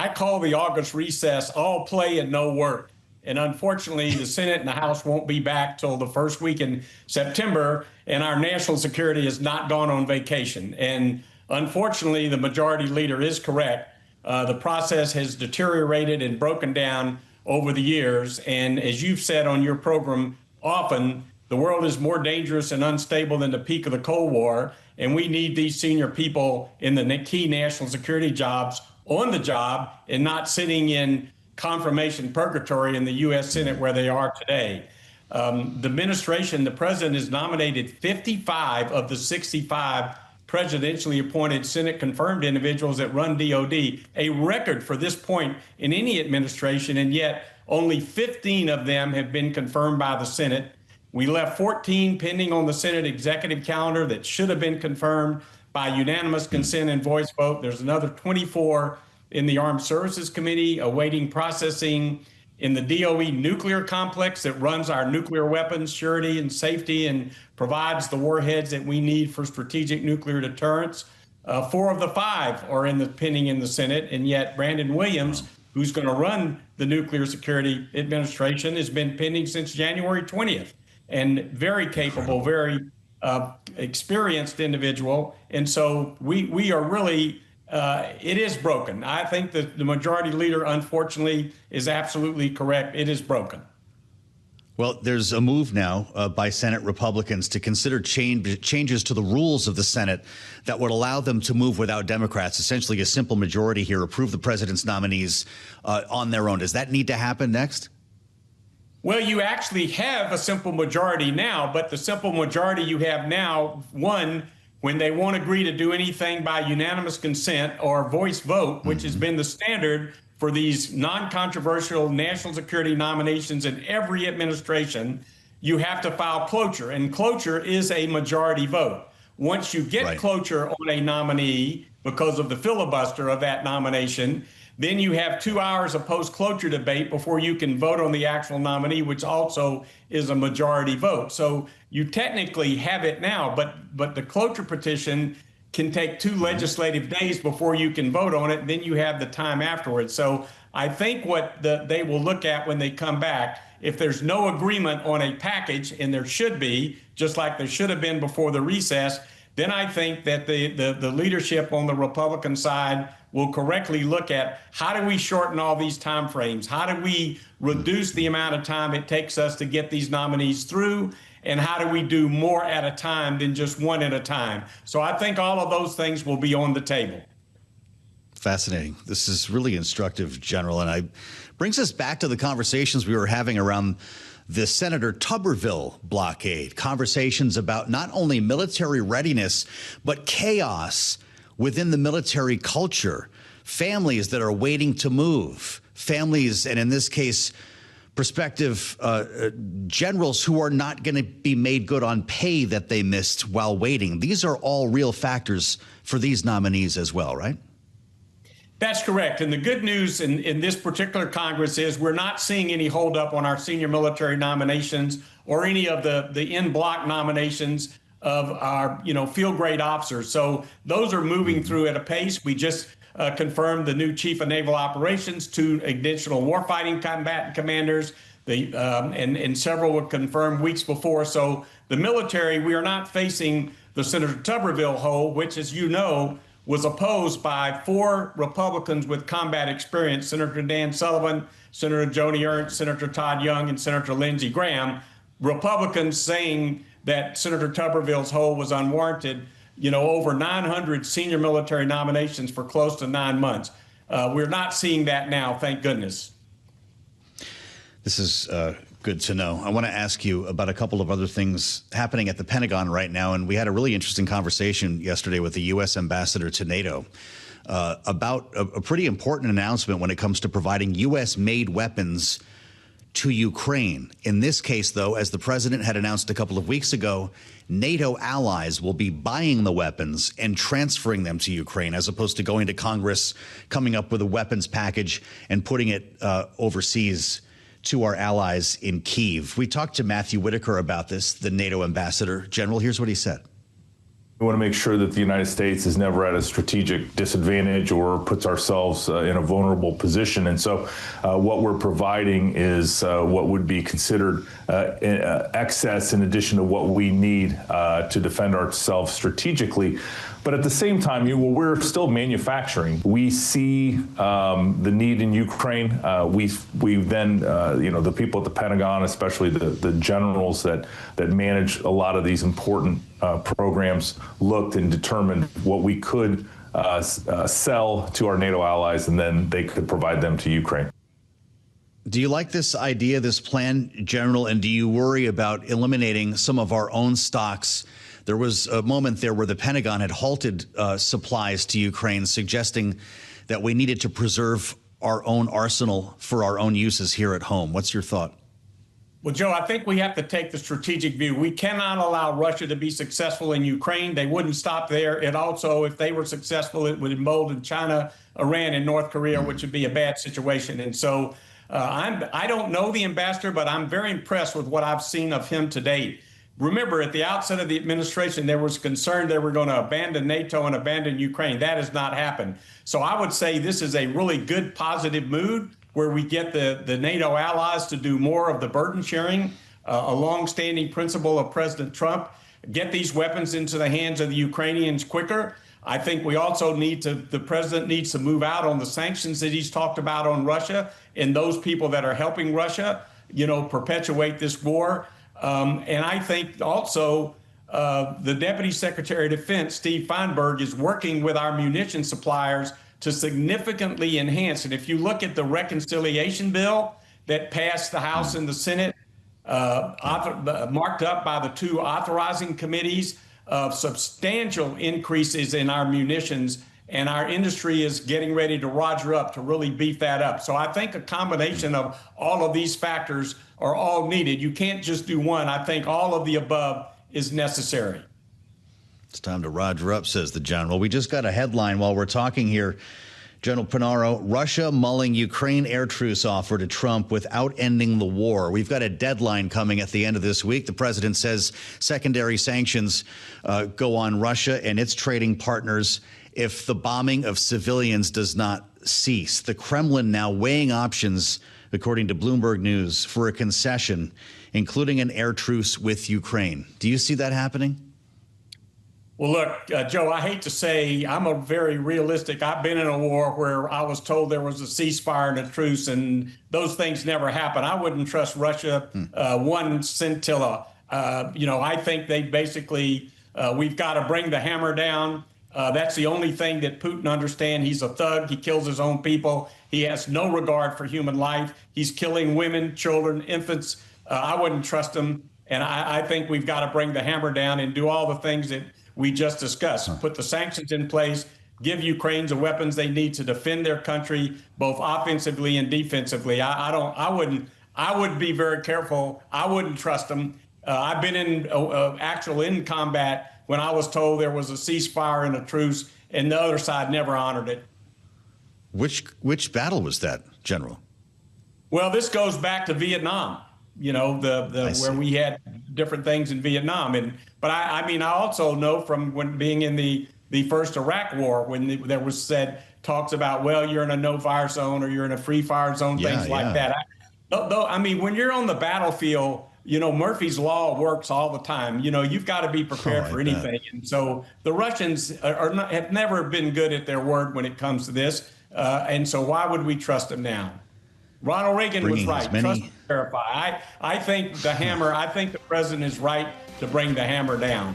I call the August recess all play and no work. And unfortunately, the Senate and the House won't be back till the first week in September, and our national security has not gone on vacation. And unfortunately, the majority leader is correct. The process has deteriorated and broken down over the years. And as you've said on your program often, the world is more dangerous and unstable than the peak of the Cold War. And we need these senior people in the key national security jobs on the job and not sitting in confirmation purgatory in the U.S. Senate where they are today. The administration, the president has nominated 55 of the 65 presidentially appointed Senate confirmed individuals that run DOD, a record for this point in any administration, and yet only 15 of them have been confirmed by the Senate. We left 14 pending on the Senate executive calendar that should have been confirmed by unanimous consent and voice vote. There's another 24 in the Armed Services Committee awaiting processing in the DOE nuclear complex that runs our nuclear weapons surety and safety and provides the warheads that we need for strategic nuclear deterrence. 4 of the 5 are pending in the Senate, and yet Brandon Williams, who's going to run the Nuclear Security Administration, has been pending since January 20th, and very capable, very experienced individual. And so we are really, it is broken. I think that the majority leader, unfortunately, is absolutely correct. It is broken. Well, there's a move now by Senate Republicans to consider changes to the rules of the Senate that would allow them to move without Democrats, essentially a simple majority here, approve the president's nominees on their own. Does that need to happen next? Well, you actually have a simple majority now, but the simple majority you have now, one, when they won't agree to do anything by unanimous consent or voice vote, which has been the standard for these non-controversial national security nominations in every administration, you have to file cloture, and cloture is a majority vote. Once you get cloture on a nominee because of the filibuster of that nomination, then you have 2 hours of post-cloture debate before you can vote on the actual nominee, which also is a majority vote. So you technically have it now, but the cloture petition can take 2 legislative days before you can vote on it. Then you have the time afterwards. So I think what they will look at when they come back, if there's no agreement on a package, and there should be, just like there should have been before the recess, then I think that the leadership on the Republican side will correctly look at how do we shorten all these time frames? How do we reduce the amount of time it takes us to get these nominees through? And how do we do more at a time than just one at a time? So I think all of those things will be on the table. Fascinating. This is really instructive, General. And it brings us back to the conversations we were having around the Senator Tuberville blockade, conversations about not only military readiness, but chaos within the military culture, families that are waiting to move, families, and in this case, prospective generals who are not going to be made good on pay that they missed while waiting. These are all real factors for these nominees as well, right? That's correct. And the good news in this particular Congress is we're not seeing any holdup on our senior military nominations or any of the in-block nominations of our, field grade officers. So those are moving through at a pace. We just confirmed the new Chief of Naval Operations, 2 additional warfighting combatant commanders, and several were confirmed weeks before. So the military, we are not facing the Senator Tuberville hole, which, as you know, was opposed by 4 Republicans with combat experience, Senator Dan Sullivan, Senator Joni Ernst, Senator Todd Young, and Senator Lindsey Graham. Republicans saying that Senator Tuberville's hole was unwarranted. Over 900 senior military nominations for close to 9 months. We're not seeing that now, thank goodness. This is good to know. I want to ask you about a couple of other things happening at the Pentagon right now. And we had a really interesting conversation yesterday with the U.S. ambassador to NATO about a pretty important announcement when it comes to providing U.S.-made weapons to Ukraine. In this case, though, as the president had announced a couple of weeks ago, NATO allies will be buying the weapons and transferring them to Ukraine, as opposed to going to Congress, coming up with a weapons package and putting it overseas to our allies in Kyiv. We talked to Matthew Whitaker about this, the NATO ambassador. General, here's what he said. We want to make sure that the United States is never at a strategic disadvantage or puts ourselves in a vulnerable position. And so what we're providing is what would be considered excess in addition to what we need to defend ourselves strategically. But at the same time, we're still manufacturing. We see the need in Ukraine. We then, the people at the Pentagon, especially the generals that manage a lot of these important programs, looked and determined what we could sell to our NATO allies, and then they could provide them to Ukraine. Do you like this idea, this plan, General, and do you worry about eliminating some of our own stocks? There was a moment there where the Pentagon had halted supplies to Ukraine, suggesting that we needed to preserve our own arsenal for our own uses here at home. What's your thought? Well, Joe, I think we have to take the strategic view. We cannot allow Russia to be successful in Ukraine. They wouldn't stop there. It also, if they were successful, it would embolden China, Iran, and North Korea, which would be a bad situation. And so I don't know the ambassador, but I'm very impressed with what I've seen of him to date. Remember, at the outset of the administration, there was concern they were going to abandon NATO and abandon Ukraine. That has not happened. So I would say this is a really good, positive mood where we get the NATO allies to do more of the burden sharing, a longstanding principle of President Trump, get these weapons into the hands of the Ukrainians quicker. I think we also the president needs to move out on the sanctions that he's talked about on Russia and those people that are helping Russia, perpetuate this war. And I think also the Deputy Secretary of Defense, Steve Feinberg, is working with our munition suppliers to significantly enhance. And if you look at the reconciliation bill that passed the House and the Senate, marked up by the two authorizing committees, of substantial increases in our munitions, and our industry is getting ready to roger up to really beef that up. So I think a combination of all of these factors are all needed. You can't just do one. I think all of the above is necessary. It's time to roger up, says the general. We just got a headline while we're talking here. General Punaro, Russia mulling Ukraine air truce offer to Trump without ending the war. We've got a deadline coming at the end of this week. The president says secondary sanctions go on Russia and its trading partners if the bombing of civilians does not cease. The Kremlin now weighing options, according to Bloomberg News, for a concession, including an air truce with Ukraine. Do you see that happening? Well, look, Joe, I hate to say I'm a very realistic. I've been in a war where I was told there was a ceasefire and a truce, and those things never happen. I wouldn't trust Russia one scintilla. I think they basically, we've got to bring the hammer down. That's the only thing that Putin understands. He's a thug. He kills his own people. He has no regard for human life. He's killing women, children, infants. I wouldn't trust him. And I think we've got to bring the hammer down and do all the things that we just discussed. Put the sanctions in place, give Ukraine the weapons they need to defend their country, both offensively and defensively. I would be very careful. I wouldn't trust them. I've been in combat when I was told there was a ceasefire and a truce, and the other side never honored it. Which battle was that, General? Well, this goes back to Vietnam. Where we had different things in Vietnam. But I also know from when being in the first Iraq war, when there was talks about, well, you're in a no-fire zone or you're in a free-fire zone, things like that. When you're on the battlefield, Murphy's Law works all the time. You've got to be prepared for anything. And so the Russians have never been good at their word when it comes to this. And so why would we trust them now? Ronald Reagan was right. Trust and verify. I think the president is right to bring the hammer down.